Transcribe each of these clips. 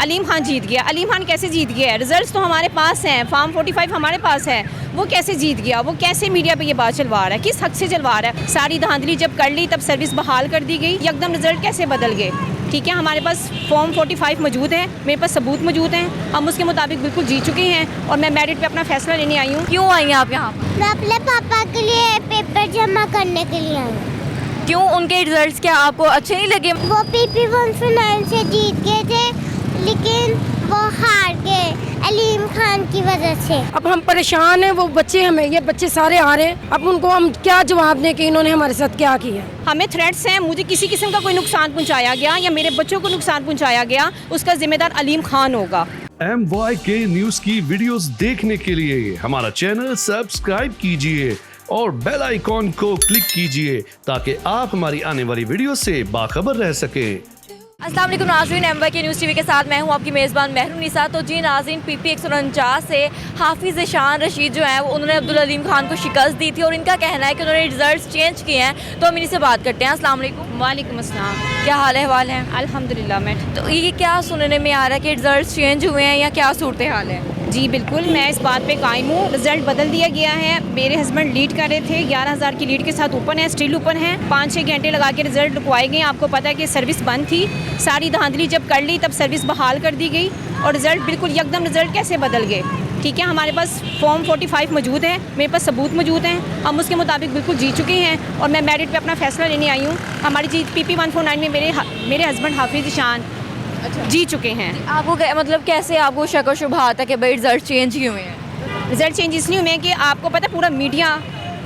अलीम खान जीत गया। अलीम खान कैसे जीत गया है? रिजल्ट्स तो हमारे पास हैं, फॉर्म 45 हमारे पास है। वो कैसे जीत गया? वो कैसे मीडिया पे ये बात चलवा रहा है? किस हक से चलवा रहा है? सारी धांधली जब कर ली तब सर्विस बहाल कर दी गई, एकदम रिजल्ट कैसे बदल गए? ठीक है, हमारे पास फॉर्म 45 मौजूद है, मेरे पास सबूत मौजूद हैं, हम उसके मुताबिक बिल्कुल जीत चुके हैं और मैं मेरिट पे अपना फैसला लेने आई हूँ। क्यों आई हैं आप यहाँ पर? मैं अपने पापा के लिए पेपर जमा करने के लिए आई हूँ। क्यों, उनके रिजल्ट्स क्या आपको अच्छे नहीं लगे? वो PP 149 से जीत गए थे लेकिन वो हार गए अलीम खान की वजह से। अब हम परेशान हैं, वो बच्चे हमें ये बच्चे सारे आ रहे हैं, अब उनको हम क्या जवाब दें कि इन्होंने हमारे साथ क्या किया। हमें थ्रेट्स हैं, मुझे किसी किस्म का कोई नुकसान पहुंचाया गया या मेरे बच्चों को नुकसान पहुंचाया गया, उसका जिम्मेदार अलीम खान होगा। MYK न्यूज की वीडियोस देखने के लिए हमारा चैनल सब्सक्राइब कीजिए और बेल आइकॉन को क्लिक कीजिए ताकि आप हमारी आने वाली वीडियो से बाखबर रह सकें। अस्सलाम वालेकुम नाज़रीन, MYK न्यूज़ TV के साथ मैं हूं आपकी मेज़बान महरूनिसा। तो जी नाज़रीन, PP 149 से हाफिज़ शान रशीद जो है वो उन्होंने अब्दुल अलीम खान को शिकस्त दी थी और इनका कहना है कि उन्होंने रिजल्ट्स चेंज किए हैं। तो हम इन्हीं से बात करते हैं। अस्सलाम वालेकुम। वालेकुम अस्सलाम। क्या हाल अहवाल है? अल्हम्दुलिल्लाह। मैं तो ये क्या सुनने में आ रहा है कि रिजल्ट्स चेंज हुए हैं या क्या सूरत हाल है? जी बिल्कुल, मैं इस बात पे कायम हूँ। रिजल्ट बदल दिया गया है। मेरे हस्बैंड लीड कर रहे थे, 11,000 की लीड के साथ ओपन है, स्टिल ओपन है। 5-6 घंटे लगा के रिजल्ट रुकवाए गए। आपको पता है कि सर्विस बंद थी, सारी धांधली जब कर ली तब सर्विस बहाल कर दी गई और रिजल्ट बिल्कुल एकदम रिजल्ट कैसे बदल गए? ठीक है, हमारे पास फॉर्म 45 मौजूद है, मेरे पास सबूत मौजूद हैं, हम उसके मुताबिक बिल्कुल जीत चुके हैं और मैं मेरिट पे अपना फैसला लेने आई हूँ। हमारी जीत PP 149 में मेरे हस्बैंड हाफिज़ शान जीत चुके हैं। आपको मतलब कैसे आपको शक और शुबा आता है कि भाई रिजल्ट चेंज ही हुए हैं? रिजल्ट चेंज इसलिए हुए हैं कि आपको पता है पूरा मीडिया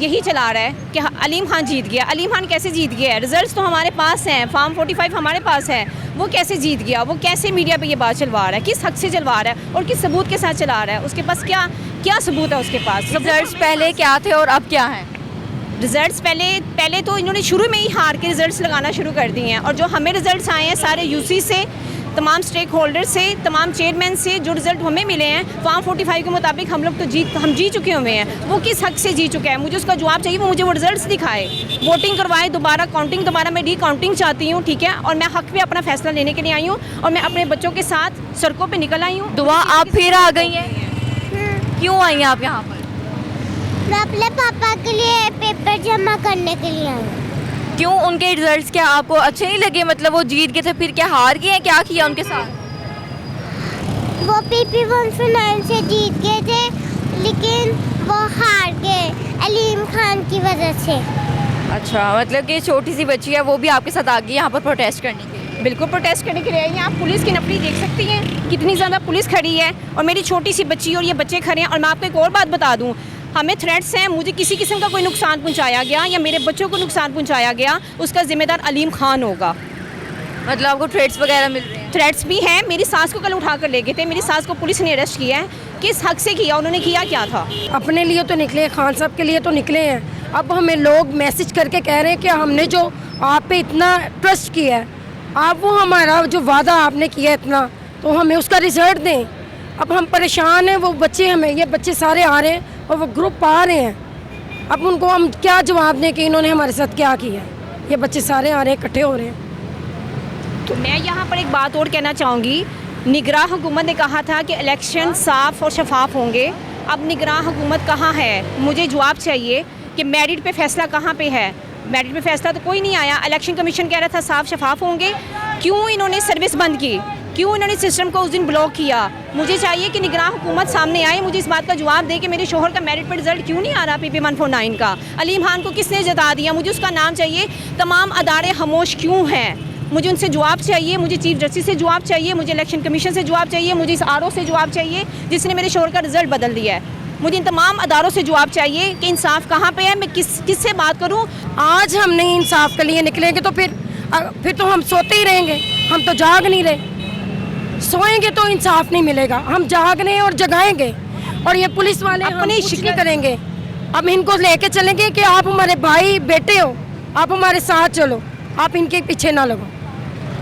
यही चला रहा है कि अलीम खान जीत गया। अलीम खान कैसे जीत गया है? रिजल्ट्स तो हमारे पास हैं, फॉर्म 45 हमारे पास है। वो कैसे जीत गया? वो कैसे मीडिया पे ये बात चलवा रहा है? किस हक से चलवा रहा है और किस सबूत के साथ चला रहा है? उसके पास क्या सबूत है उसके पास? रिजल्ट्स पहले क्या थे और अब क्या हैं? रिजल्ट्स पहले तो इन्होंने शुरू में ही हार के रिजल्ट्स लगाना शुरू कर दिए हैं और जो हमें रिजल्ट्स आए हैं सारे UC से, तमाम स्टेक होल्डर से, तमाम चेयरमैन से जो रिजल्ट हमें मिले हैं फॉर्म 45 के मुताबिक हम लोग तो जीत चुके हुए हैं। वो किस हक से जीत चुका है? मुझे उसका जवाब चाहिए, वो मुझे वो रिजल्ट्स दिखाए, वोटिंग करवाए, दोबारा काउंटिंग, दोबारा मैं री-काउंटिंग चाहती हूँ। ठीक है, और मैं हक पे अपना फैसला लेने के लिए आई हूँ और मैं अपने बच्चों के साथ सड़कों पर निकल आई हूँ। दुआ आप फिर आ गई हैं? क्यों आई हैं आप यहाँ पर? मैं अपने पापा के लिए पेपर जमा करने के लिए आई हूँ। क्यों, उनके रिजल्ट्स क्या आपको अच्छे नहीं लगे? मतलब वो जीत गए थे, फिर क्या हार गए हैं? क्या किया उनके साथ? वो PP 149 से जीत गए थे लेकिन वो हार गए अलीम खान की वजह से। अच्छा, मतलब कि छोटी सी बच्ची है वो भी आपके साथ आ गई यहाँ पर प्रोटेस्ट करने के लिए? बिल्कुल प्रोटेस्ट करने के लिए आई हैं। आप पुलिस की नफरी देख सकती हैं, कितनी ज़्यादा पुलिस खड़ी है और मेरी छोटी सी बच्ची और ये बच्चे खड़े हैं। और मैं आपको एक और बात बता दूँ, हमें थ्रेट्स हैं, मुझे किसी किस्म का कोई नुकसान पहुंचाया गया या मेरे बच्चों को नुकसान पहुंचाया गया, उसका जिम्मेदार अलीम खान होगा। मतलब आपको थ्रेट्स वगैरह मिल रहे हैं? थ्रेट्स भी हैं। मेरी सास को कल उठा कर ले गए थे, मेरी सास को पुलिस ने अरेस्ट किया है। किस हक से किया? उन्होंने किया क्या था? अपने लिए तो निकले, खान साहब के लिए तो निकले हैं। अब हमें लोग मैसेज करके कह रहे हैं कि हमने जो आप पे इतना ट्रस्ट किया है, आप वो हमारा जो वादा आपने किया इतना, तो हमें उसका रिजल्ट दें। अब हम परेशान हैं, वो बच्चे हमें ये बच्चे सारे आ रहे हैं और वो ग्रुप आ रहे हैं, अब उनको हम क्या जवाब दें कि इन्होंने हमारे साथ क्या किया? ये बच्चे सारे आ रहे हैं, इकट्ठे हो रहे हैं। तो मैं यहाँ पर एक बात और कहना चाहूँगी। निगरान हुकूमत ने कहा था कि इलेक्शन साफ़ और शफाफ होंगे। अब निगरान हुकूमत कहाँ है? मुझे जवाब चाहिए कि मेरिट पे फैसला कहाँ पे है? मेरिट पे फैसला तो कोई नहीं आया। इलेक्शन कमीशन कह रहा था साफ़ शफाफ होंगे, क्यों इन्होंने सर्विस बंद की? क्यों इन्होंने सिस्टम को उस दिन ब्लॉक किया? मुझे चाहिए कि निगरान हुकूमत सामने आए, मुझे इस बात का जवाब दे कि मेरे शोहर का मेरिट पर रिजल्ट क्यों नहीं आ रहा PP 149 का? अलीम खान को किसने जता दिया? मुझे उसका नाम चाहिए। तमाम अदारे खामोश क्यों हैं? मुझे उनसे जवाब चाहिए, मुझे चीफ जस्टिस से जवाब चाहिए, मुझे इलेक्शन कमीशन से जवाब चाहिए, मुझे इस RO से जवाब चाहिए जिसने मेरे शोहर का रिजल्ट बदल दिया है। मुझे इन तमाम अदारों से जवाब चाहिए कि इंसाफ कहाँ पे है। मैं किससे बात करूँ? आज हम नहीं इंसाफ के लिए निकलेंगे तो फिर तो हम सोते ही रहेंगे। हम तो जाग नहीं रहे, सोएंगे तो इंसाफ नहीं मिलेगा। हम जागने और जगाएंगे और ये पुलिस वाले अपनी शिकली करेंगे। अब इनको लेके चलेंगे कि आप हमारे भाई बेटे हो, आप हमारे साथ चलो, आप इनके पीछे ना लगो।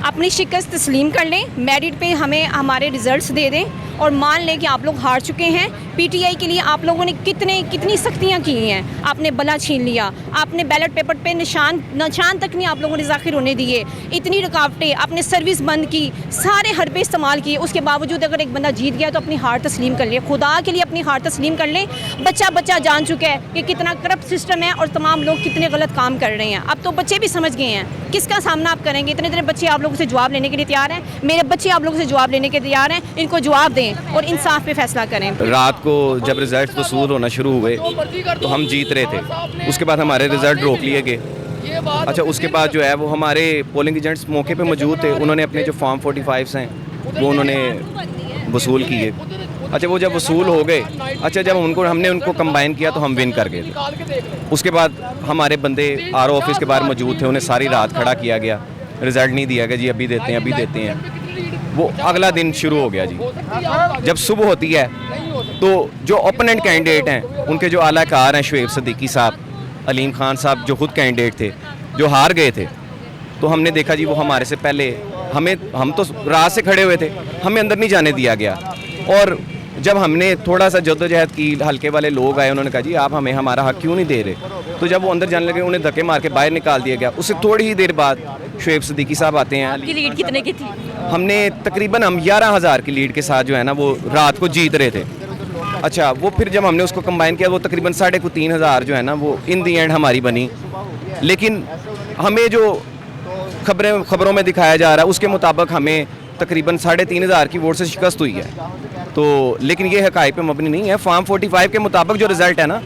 अपनी शिकस्त तस्लीम कर लें, मेरिट पे हमें हमारे रिजल्ट्स दे दें और मान लें कि आप लोग हार चुके हैं। पीटीआई के लिए आप लोगों ने कितनी सख्तियां की हैं। आपने बला छीन लिया, आपने बैलेट पेपर पे निशान तक नहीं आप लोगों ने ज़ाहिर होने दिए, इतनी रुकावटें, आपने सर्विस बंद की, सारे हरबे इस्तेमाल किए। उसके बावजूद अगर एक बंदा जीत गया तो अपनी हार तस्लीम कर ले, खुदा के लिए अपनी हार तस्लीम कर ले। बच्चा जान चुका है कि कितना करप्ट सिस्टम है और तमाम लोग कितने गलत काम कर रहे हैं। अब तो बच्चे भी समझ गए हैं किसका सामना आप करेंगे। इतने बच्चे आप लोगों से जवाब लेने के लिए तैयार हैं, मेरे बच्चे आप लोगों से जवाब लेने के तैयार हैं। इनको जवाब दें और इंसाफ पे फैसला करें। रात को जब रिजल्ट वसूल होना शुरू हुए तो हम जीत रहे थे, उसके बाद हमारे रिजल्ट रोक लिए गए। अच्छा, उसके बाद जो है वो हमारे पोलिंग एजेंट्स मौके पे मौजूद थे, उन्होंने अपने जो फॉर्म 45 हैं वो उन्होंने वसूल किए। अच्छा, वो जब वसूल हो गए, अच्छा जब हमने उनको कंबाइन किया तो हम विन कर गए थे। उसके बाद हमारे बंदे आरओ ऑफिस के बाहर मौजूद थे, उन्हें सारी रात खड़ा किया गया, रिज़ल्ट नहीं दिया गया जी, अभी देते हैं। वो अगला दिन शुरू हो गया जी। जब सुबह होती है तो जो ओपोनेंट कैंडिडेट हैं उनके जो आलाकार हैं शुएब सिद्दीकी साहब, अलीम खान साहब जो खुद कैंडिडेट थे जो हार गए थे, तो हमने देखा जी वो हमारे से पहले हम तो रात से खड़े हुए थे, हमें अंदर नहीं जाने दिया गया। और जब हमने थोड़ा सा जद्दोजहद की, हल्के वाले लोग आए, उन्होंने कहा जी आप हमें हमारा हक क्यों नहीं दे रहे। तो जब वो अंदर जाने लगे उन्हें धक्के मार के बाहर निकाल दिया गया। उससे थोड़ी ही देर बाद शुएब सिद्दीकी साहब आते हैं। आपकी लीड कितने की थी? हमने तकरीबन 11,000 की लीड के साथ जो है ना वो रात को जीत रहे थे। अच्छा, वो फिर जब हमने उसको कंबाइन किया वो तकरीबन 3,500 जो है ना वो इन दी एंड हमारी बनी। लेकिन हमें जो खबरों में दिखाया जा रहा है उसके मुताबिक हमें तकरीबन 3,500 की वोट से शिकस्त हुई है। तो लेकिन ये हक़ाइक़ पे मबनी नहीं है। फॉर्म 45 के मुताबिक जो रिज़ल्ट है ना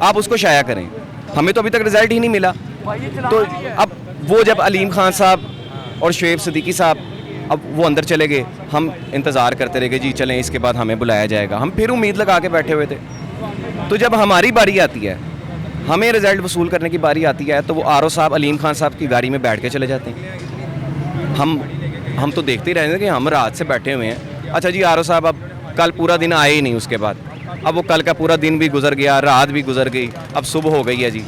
आप उसको शाया करें। हमें तो अभी तक रिज़ल्ट ही नहीं मिला। तो अब वो जब अलीम खान साहब और शुएब सिद्दीकी साहब अब वो अंदर चले गए, हम इंतज़ार करते रह गए जी चलें इसके बाद हमें बुलाया जाएगा। हम फिर उम्मीद लगा के बैठे हुए थे। तो जब हमारी बारी आती है, हमें रिज़ल्ट वसूल करने की बारी आती है, तो वो आरओ साहब अलीम खान साहब की गाड़ी में बैठ के चले जाते हैं। हम तो देखते ही रहे हैं कि हम रात से बैठे हुए हैं। अच्छा जी, आरओ साहब अब कल पूरा दिन आए ही नहीं। उसके बाद अब वो कल का पूरा दिन भी गुजर गया, रात भी गुजर गई, अब सुबह हो गई है जी।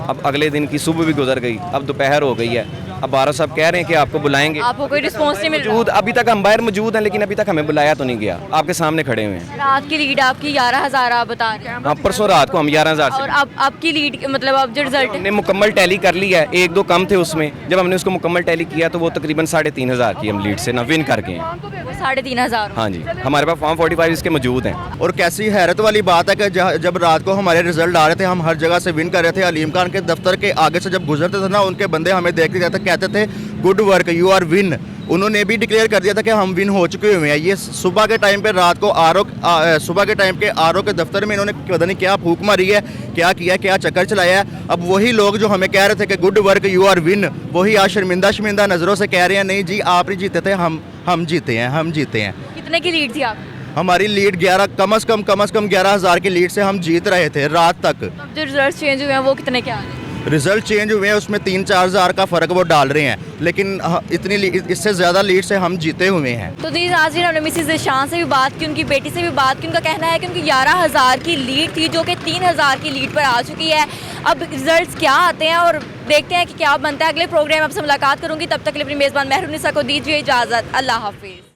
अब अगले दिन की सुबह भी गुजर गई, अब दोपहर हो गई है। अब आरओ साहब कह रहे हैं कि आपको बुलाएंगे, आपको कोई रिस्पॉन्स नहीं मिल रहा? अभी तक हम बाहर मौजूद हैं लेकिन अभी तक हमें बुलाया तो नहीं गया। आपके सामने खड़े हुए हैं। रात की लीड आपकी 11,000 आप बता रहे हैं। हाँ, परसों रात को हम 11,000 से और अब आपकी लीड मतलब अब जो रिजल्ट हमने मुकम्मल टैली कर ली है। 1-2 कम थे उसमें, जब हमने उसको मुकम्मल टैली किया तो वो तकरीबन 3,500 की हम लीड से ना विन कर गए हैं। 3,500। हाँ जी, हमारे पास फॉर्म 45 इसके मौजूद हैं। और कैसी हैरत वाली बात है कि जब रात को हमारे रिजल्ट आ रहे थे, हम हर जगह से विन कर रहे थे। अलीम खान के दफ्तर के आगे से जब गुजरते थे ना, उनके बंदे हमें देखते थे, कहते थे good work, you are win. उन्होंने भी डिक्लेयर कर दिया था कि हम विन हो चुके हुए हैं। ये सुबह के टाइम पे रात को सुबह के टाइम के आरओ के दफ्तर में इन्होंने पता नहीं क्या फूंक मारी है, क्या किया, क्या चक्कर चलाया है। अब वही लोग जो हमें कह रहे थे कि good work you are win, वही आज शर्मिंदा नज़रों से कह रहे हैं नहीं जी आप नहीं जीते थे, हम जीते हैं। कितने की लीड थी आप? हमारी लीड 11 कम से कम 11,000 की लीड से हम जीत रहे थे रात तक। अब जो रिजल्ट चेंज हुए हैं वो कितने के आ रहे हैं? रिजल्ट चेंज हुए हैं उसमें 3-4 हज़ार का फ़र्क वो डाल रहे हैं, लेकिन इससे ज़्यादा लीड से हम जीते हुए हैं। तो जी नाज़रीन, हमने मिसिस ज़िशान से भी बात की, उनकी बेटी से भी बात की। उनका कहना है कि उनकी 11,000 की लीड थी जो कि 3,000 की लीड पर आ चुकी है। अब रिजल्ट्स क्या आते हैं और देखते हैं कि क्या बनता है। अगले प्रोग्राम आपसे मुलाकात करूँगी, तब तक के लिए अपनी मेज़बान महरून निसा को दीजिए इजाज़त। अल्लाह हाफिज़।